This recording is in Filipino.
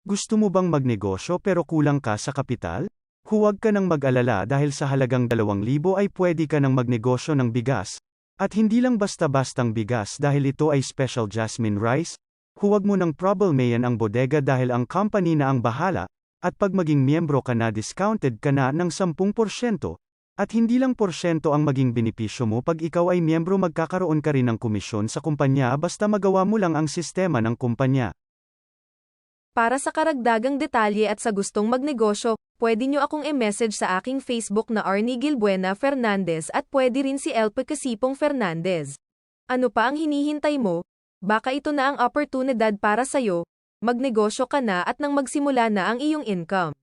Gusto mo bang magnegosyo pero kulang ka sa kapital? Huwag ka nang mag-alala dahil sa halagang 2,000 ay pwede ka nang magnegosyo ng bigas. At hindi lang basta-bastang bigas dahil ito ay special jasmine rice. Huwag mo nang problemayan ang bodega dahil ang company na ang bahala. At pag maging miyembro ka na discounted ka na ng 10%. At hindi lang porsyento ang maging benepisyo mo pag ikaw ay miyembro magkakaroon ka rin ng komisyon sa kumpanya basta magawa mo lang ang sistema ng kumpanya. Para sa karagdagang detalye at sa gustong magnegosyo, pwede nyo akong i-message sa aking Facebook na Arnie Gilbuena Fernandez at pwede rin si Elpe Casipong Fernandez. Ano pa ang hinihintay mo? Baka ito na ang oportunidad para sa'yo, magnegosyo ka na at nang magsimula na ang iyong income.